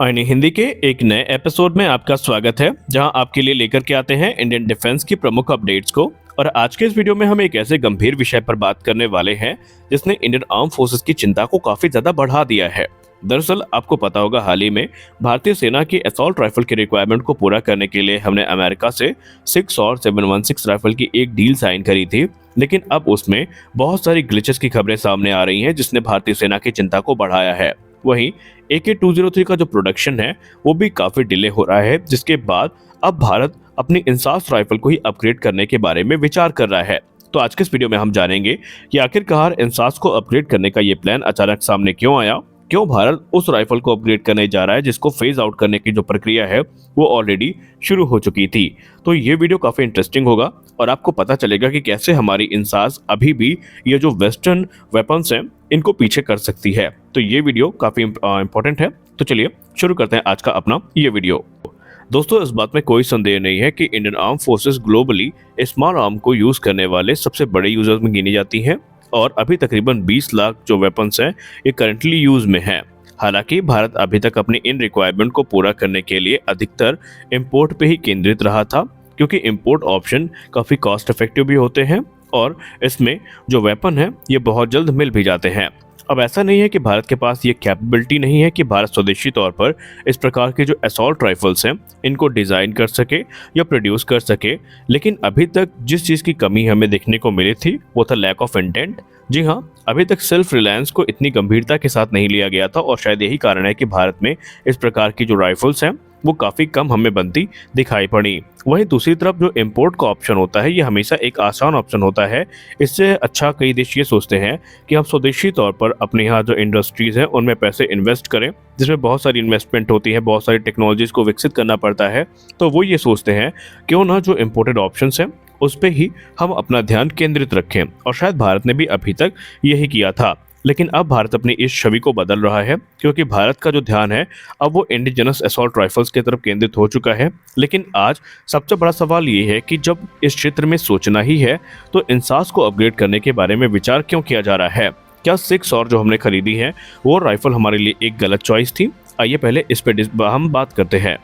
आईनी हिंदी के एक नए एपिसोड में आपका स्वागत है, जहां आपके लिए लेकर के आते हैं इंडियन डिफेंस की प्रमुख अपडेट्स को। और आज के इस वीडियो में हम एक ऐसे गंभीर विषय पर बात करने वाले हैं जिसने इंडियन आर्म फोर्सेस की चिंता को काफी ज्यादा बढ़ा दिया है। दरअसल आपको पता होगा, हाल ही में भारतीय सेना की असॉल्ट राइफल की रिक्वायरमेंट को पूरा करने के लिए हमने अमेरिका से 6 और 716 राइफल की एक डील साइन करी थी। लेकिन अब उसमें बहुत सारी ग्लिचेस की खबरें सामने आ रही हैं जिसने भारतीय सेना की चिंता को बढ़ाया है। वहीं AK-203 का जो प्रोडक्शन है वो भी काफी डिले हो रहा है, जिसके बाद अब भारत अपनी इंसास राइफल को ही अपग्रेड करने के बारे में विचार कर रहा है। तो आज के इस वीडियो में हम जानेंगे कि आखिरकार इंसास को अपग्रेड करने का ये प्लान अचानक सामने क्यों आया, क्यों भारत उस राइफल को अपग्रेड करने जा रहा है जिसको फेज आउट करने की जो प्रक्रिया है वो ऑलरेडी शुरू हो चुकी थी। तो ये वीडियो काफी इंटरेस्टिंग होगा और आपको पता चलेगा कि कैसे हमारी इंसास अभी भी ये जो वेस्टर्न वेपन्स हैं इनको पीछे कर सकती है। तो ये वीडियो काफी इंपॉर्टेंट है। तो चलिए शुरू करते हैं आज का अपना ये वीडियो। दोस्तों, इस बात में कोई संदेह नहीं है कि Indian arm forces globally small arm को यूज करने वाले सबसे बड़े यूजर्स में गिनी जाती हैं और अभी तकरीबन 20 लाख जो वेपन्स हैं ये करंटली यूज में हैं। हालांकि भारत अभी तक अपनी इन रिक्वायरमेंट को पूरा करने के लिए अधिकतर इंपोर्ट पे ही केंद्रित रहा था, क्योंकि इंपोर्ट ऑप्शन काफ़ी कॉस्ट इफेक्टिव भी होते हैं और इसमें जो वेपन है ये बहुत जल्द मिल भी जाते हैं। अब ऐसा नहीं है कि भारत के पास ये कैपेबिलिटी नहीं है कि भारत स्वदेशी तौर पर इस प्रकार के जो असॉल्ट राइफल्स हैं इनको डिज़ाइन कर सके या प्रोड्यूस कर सके, लेकिन अभी तक जिस चीज़ की कमी हमें देखने को मिली थी वो था लैक ऑफ इंटेंट। जी हाँ, अभी तक सेल्फ रिलायंस को इतनी गंभीरता के साथ नहीं लिया गया था और शायद यही कारण है कि भारत में इस प्रकार की जो राइफल्स हैं वो काफ़ी कम हमें बनती दिखाई पड़ी। वहीं दूसरी तरफ जो इंपोर्ट का ऑप्शन होता है ये हमेशा एक आसान ऑप्शन होता है। इससे अच्छा कई देश ये सोचते हैं कि हम स्वदेशी तौर पर अपने यहाँ जो इंडस्ट्रीज़ हैं उनमें पैसे इन्वेस्ट करें, जिसमें बहुत सारी इन्वेस्टमेंट होती है, बहुत सारी टेक्नोलॉजीज़ को विकसित करना पड़ता है। तो वो ये सोचते हैं क्यों ना जो इम्पोर्टेड ऑप्शंस हैं उस पर ही हम अपना ध्यान केंद्रित रखें, और शायद भारत ने भी अभी तक यही किया था। लेकिन अब भारत अपनी इस छवि को बदल रहा है, क्योंकि भारत का जो ध्यान है अब वो इंडिजिनस असॉल्ट राइफल्स की तरफ केंद्रित हो चुका है। लेकिन आज सबसे बड़ा सवाल ये है कि जब इस क्षेत्र में सोचना ही है तो इंसास को अपग्रेड करने के बारे में विचार क्यों किया जा रहा है। क्या 6 और जो हमने खरीदी है वो राइफल हमारे लिए एक गलत चॉइस थी? आइए पहले इस पर हम बात करते हैं।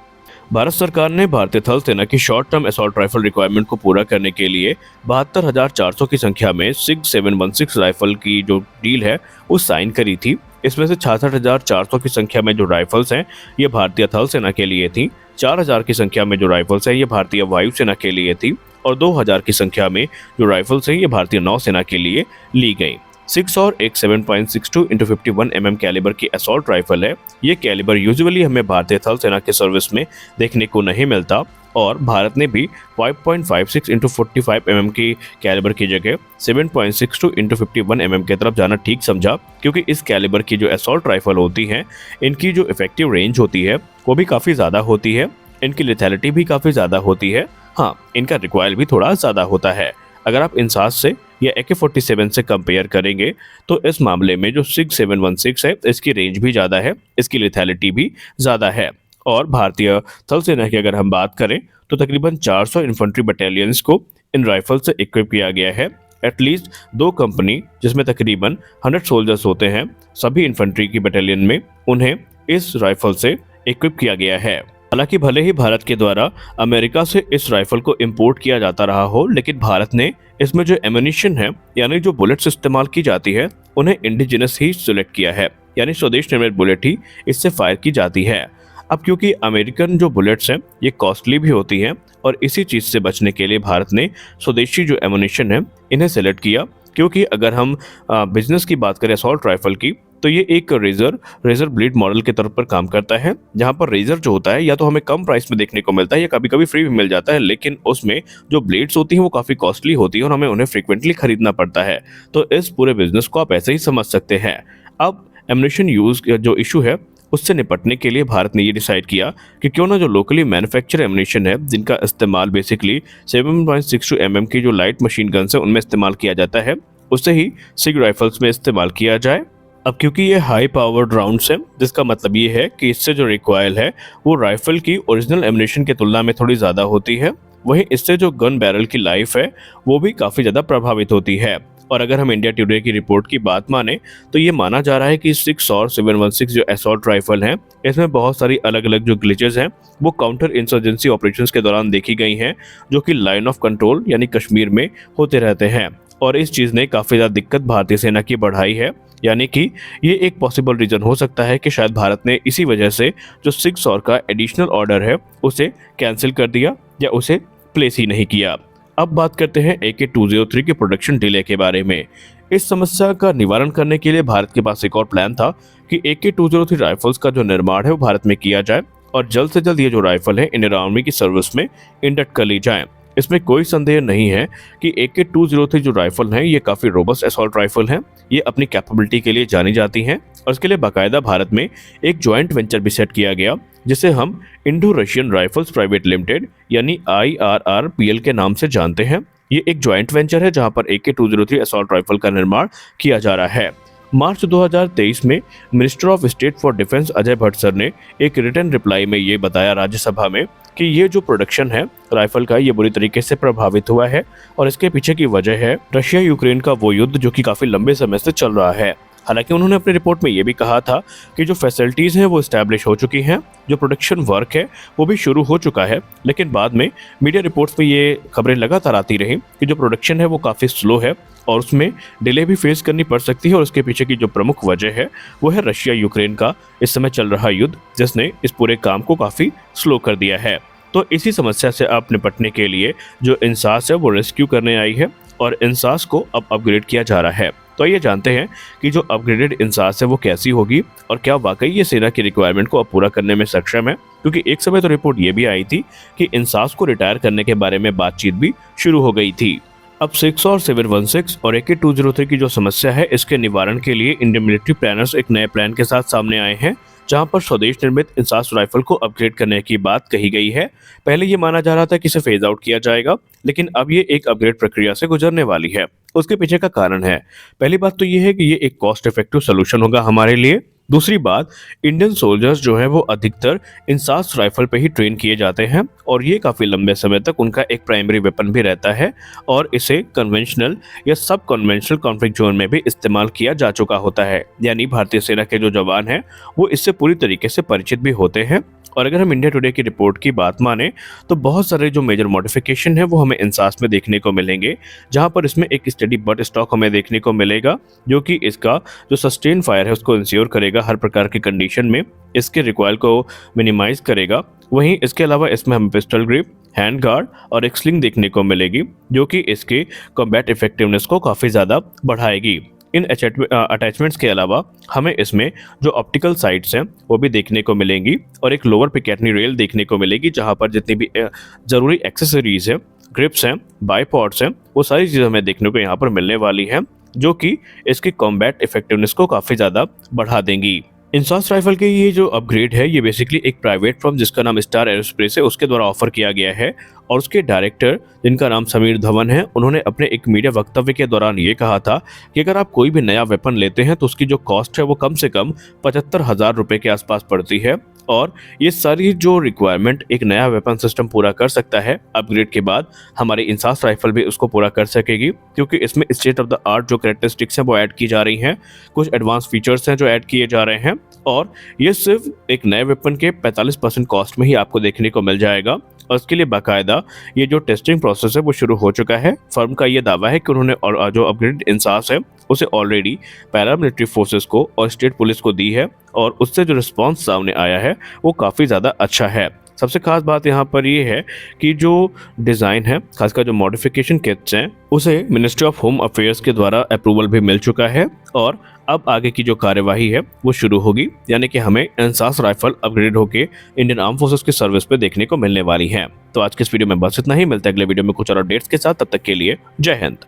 भारत सरकार ने भारतीय थल सेना की short term assault rifle requirement को पूरा करने के लिए 72,400 की संख्या में 6716 राइफल की जो डील है वो साइन करी थी। इसमें से 66,400 की संख्या में जो राइफल्स हैं ये भारतीय थल सेना के लिए थी, 4,000 की संख्या में जो राइफल्स हैं ये भारतीय वायुसेना के लिए थी और 2,000 की संख्या में जो राइफल्स हैं ये भारतीय नौसेना के लिए ली गई। 6 और एक 7.62 × 51 mm कैलिबर की असॉल्ट राइफल है। ये कैलिबर यूजुअली हमें भारतीय थल सेना के सर्विस में देखने को नहीं मिलता और भारत ने भी 5.56 × 45 mm की कैलिबर की जगह 7.62 × 51 mm की तरफ जाना ठीक समझा, क्योंकि इस कैलिबर की जो असॉल्ट राइफल होती हैं इनकी जो इफेक्टिव रेंज होती है वो भी काफ़ी ज़्यादा होती है, इनकी लेथैलिटी भी काफ़ी ज़्यादा होती है। हाँ, इनका रिक्वायर भी थोड़ा ज़्यादा होता है। अगर आप इंसास से या AK-47 से कंपेयर करेंगे तो इस मामले में जो 6716 है इसकी रेंज भी ज़्यादा है, इसकी लेथैलिटी भी ज़्यादा है। और भारतीय थल सेना की अगर हम बात करें तो तकरीबन 400 इन्फेंट्री बटालियंस को इन राइफल से इक्विप किया गया है। एटलीस्ट 2 कंपनी जिसमें तकरीबन 100 सोल्जर्स होते हैं, सभी इन्फेंट्री की बटालियन में उन्हें इस राइफल से इक्विप किया गया है। हालांकि भले ही भारत के द्वारा अमेरिका से इस राइफल को इंपोर्ट किया जाता रहा हो, लेकिन भारत ने इसमें जो एम्यूनिशन है यानी जो बुलेट्स इस्तेमाल की जाती है उन्हें इंडिजिनस ही सिलेक्ट किया है, यानी स्वदेश निर्मित बुलेट ही इससे फायर की जाती है। अब क्योंकि अमेरिकन जो बुलेट्स हैं ये कॉस्टली भी होती हैं और इसी चीज़ से बचने के लिए भारत ने स्वदेशी जो एम्यूनिशन है इन्हें सेलेक्ट किया, क्योंकि अगर हम बिजनेस की बात करें असॉल्ट राइफल की तो ये एक रेजर ब्लेड मॉडल के तौर पर काम करता है, जहाँ पर रेजर जो होता है या तो हमें कम प्राइस में देखने को मिलता है या कभी कभी फ्री भी मिल जाता है, लेकिन उसमें जो ब्लेड्स होती हैं वो काफ़ी कॉस्टली होती है और हमें उन्हें फ्रिक्वेंटली खरीदना पड़ता है। तो इस पूरे बिजनेस को आप ऐसे ही समझ सकते हैं। अब एम्यूनिशन यूज जो इशू है उससे निपटने के लिए भारत ने ये डिसाइड किया कि क्यों ना जो लोकली मैन्युफैक्चर एम्यूनिशन है जिनका इस्तेमाल बेसिकली 7.62 mm की जो लाइट मशीन गन्स है उनमें इस्तेमाल किया जाता है, उससे ही सिग राइफल्स में इस्तेमाल किया जाए। अब क्योंकि ये हाई पावर्ड राउंड्स हैं, जिसका मतलब ये है कि इससे जो रिकॉयल है वो राइफल की ओरिजिनल एम्यूनिशन की तुलना में थोड़ी ज़्यादा होती है। वहीं इससे जो गन बैरल की लाइफ है वो भी काफ़ी ज़्यादा प्रभावित होती है और अगर हम इंडिया टुडे की रिपोर्ट की बात माने तो ये माना जा रहा है कि 6 और 716 जो असॉल्ट राइफल हैं, इसमें बहुत सारी अलग अलग जो ग्लिचेस हैं वो काउंटर इंसर्जेंसी ऑपरेशंस के दौरान देखी गई हैं, जो कि लाइन ऑफ कंट्रोल यानी कश्मीर में होते रहते हैं। और इस चीज़ ने काफ़ी ज़्यादा दिक्कत भारतीय सेना की बढ़ाई है, यानी कि ये एक पॉसिबल रीज़न हो सकता है कि शायद भारत ने इसी वजह से जो 6 और का एडिशनल ऑर्डर है उसे कैंसिल कर दिया या उसे प्लेस ही नहीं किया। अब बात करते हैं AK-203 के प्रोडक्शन डिले के बारे में। इस समस्या का निवारण करने के लिए भारत के पास एक और प्लान था कि AK-203 राइफल्स का जो निर्माण है वो भारत में किया जाए और जल्द से जल्द ये जो राइफल है इंडियन आर्मी की सर्विस में इंडक्ट कर ली जाए। इसमें कोई संदेह नहीं है कि AK-203 जो राइफल हैं ये काफ़ी रोबस्ट असॉल्ट राइफल हैं। ये अपनी कैपेबिलिटी के लिए जानी जाती हैं और इसके लिए बाकायदा भारत में एक जॉइंट वेंचर भी सेट किया गया, जिसे हम Indo Russian rifles private limited यानी IRRPL के नाम से जानते हैं। ये एक जॉइंट वेंचर है जहां पर AK-203 असॉल्ट राइफल का निर्माण किया जा रहा है। मार्च 2023 में minister of state for defence Ajay Bhatt sir ने एक रिटन रिप्लाई में ये बताया राज्यसभा में कि ये जो प्रोडक्शन है राइफल का ये बुरी तरीके से प्रभावित हुआ है और इसके पीछे की वजह है रशिया यूक्रेन का वो युद्ध जो कि काफी लंबे समय से चल रहा है। हालांकि उन्होंने अपनी रिपोर्ट में ये भी कहा था कि जो फैसिलिटीज़ हैं वो इस्टेब्लिश हो चुकी हैं, जो प्रोडक्शन वर्क है वो भी शुरू हो चुका है, लेकिन बाद में मीडिया रिपोर्ट्स में ये खबरें लगातार आती रहीं कि जो प्रोडक्शन है वो काफ़ी स्लो है और उसमें डिले भी फेस करनी पड़ सकती है। और उसके पीछे की जो प्रमुख वजह है वो है रशिया यूक्रेन का इस समय चल रहा युद्ध, जिसने इस पूरे काम को काफ़ी स्लो कर दिया है। तो इसी समस्या से अब निपटने के लिए जो इंसास है वो रेस्क्यू करने आई है और इंसास को अब अपग्रेड किया जा रहा है। तो ये जानते हैं कि जो अपग्रेडेड इंसास है वो कैसी होगी और क्या वाकई ये सेना की रिक्वायरमेंट को अब पूरा करने में सक्षम है, क्योंकि एक समय तो रिपोर्ट ये भी आई थी कि इंसास को रिटायर करने के बारे में बातचीत भी शुरू हो गई थी। अब 6 और 716 और AK-203 की जो समस्या है इसके निवारण के लिए इंडियन मिलिट्री प्लानर्स एक नए प्लान के साथ सामने आए हैं, जहां पर स्वदेश निर्मित इंसास राइफल को अपग्रेड करने की बात कही गई है। पहले ये माना जा रहा था कि इसे फेज आउट किया जाएगा, लेकिन अब ये एक अपग्रेड प्रक्रिया से गुजरने वाली है। उसके पीछे का कारण है, पहली बात तो ये है कि ये एक कॉस्ट इफेक्टिव सोल्यूशन होगा हमारे लिए। दूसरी बात, इंडियन सोल्जर्स जो है वो अधिकतर इंसास राइफल पे ही ट्रेन किए जाते हैं और ये काफ़ी लंबे समय तक उनका एक प्राइमरी वेपन भी रहता है और इसे कन्वेंशनल या सब कन्वेंशनल कॉन्फ्लिक्ट जोन में भी इस्तेमाल किया जा चुका होता है। यानी भारतीय सेना के जो जवान हैं वो इससे पूरी तरीके से परिचित भी होते हैं। और अगर हम इंडिया टुडे की रिपोर्ट की बात माने तो बहुत सारे जो मेजर मॉडिफिकेशन है वो हमें इंसास में देखने को मिलेंगे, जहां पर इसमें एक स्टेडी बट स्टॉक हमें देखने को मिलेगा, जो कि इसका जो सस्टेन फायर है उसको इंश्योर करेगा हर प्रकार की कंडीशन में, इसके रिकॉइल को मिनिमाइज करेगा। वहीं इसके अलावा इसमें हमें पिस्टल ग्रिप, हैंड गार्ड और एक स्लिंग देखने को मिलेगी, जो कि इसके कॉम्बैट इफेक्टिवनेस को काफ़ी ज़्यादा बढ़ाएगी। इन अटैचमेंट्स के अलावा हमें इसमें जो ऑप्टिकल साइट्स हैं वो भी देखने को मिलेंगी और एक लोअर पिकेटनी रेल देखने को मिलेगी, जहां पर जितनी भी ज़रूरी एक्सेसरीज हैं, ग्रिप्स हैं, बाईपॉड्स हैं, वो सारी चीज़ें हमें देखने को यहाँ पर मिलने वाली हैं, जो कि इसकी कॉम्बैट इफेक्टिवनेस को काफ़ी ज़्यादा बढ़ा देंगी। इंसास राइफल के ये जो अपग्रेड है ये बेसिकली एक प्राइवेट फर्म जिसका नाम स्टार एरोस्पेस है उसके द्वारा ऑफर किया गया है और उसके डायरेक्टर जिनका नाम समीर धवन है, उन्होंने अपने एक मीडिया वक्तव्य के दौरान ये कहा था कि अगर आप कोई भी नया वेपन लेते हैं तो उसकी जो कॉस्ट है वो कम से कम 75,000 रुपये के आसपास पड़ती है और ये सारी जो रिक्वायरमेंट एक नया वेपन सिस्टम पूरा कर सकता है अपग्रेड के बाद, हमारी इंसास राइफल भी उसको पूरा कर सकेगी, क्योंकि इसमें स्टेट ऑफ द आर्ट जो कैरेक्टरिस्टिक्स हैं वो ऐड की जा रही हैं, कुछ एडवांस फीचर्स हैं जो ऐड किए जा रहे हैं और ये सिर्फ एक नए वेपन के 45% कॉस्ट में ही आपको देखने को मिल जाएगा। और इसके लिए बाकायदा ये जो टेस्टिंग प्रोसेस है वो शुरू हो चुका है। फर्म का ये दावा है कि उन्होंने और जो अपग्रेड इंसास है उसे ऑलरेडी पैरामिलिट्री फोर्सेस को और स्टेट पुलिस को दी है और उससे जो रिस्पांस सामने आया है वो काफ़ी ज़्यादा अच्छा है। सबसे खास बात यहाँ पर ये है कि जो डिज़ाइन है, खासकर जो मॉडिफिकेशन किट्स हैं, उसे मिनिस्ट्री ऑफ होम अफेयर्स के द्वारा अप्रूवल भी मिल चुका है और अब आगे की जो कार्यवाही है वो शुरू होगी, यानी कि हमें इंसास राइफल अपग्रेड होकर इंडियन आर्म फोर्सेस की सर्विस पे देखने को मिलने वाली है। तो आज के इस वीडियो में बस इतना ही, मिलता है अगले वीडियो में कुछ और अपडेट्स के साथ, तब तक के लिए जय हिंद।